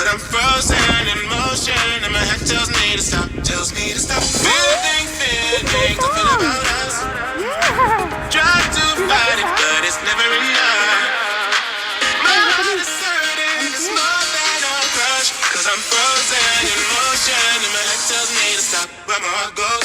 I'm frozen in motion, and my head tells me to stop. Tells me to stop. Feelings, don't feel about us. Try to fight it, but it's never enough. My heart is hurting, it's more than a crush. Cause I'm frozen in motion, and my head tells me to stop. Where my heart goes.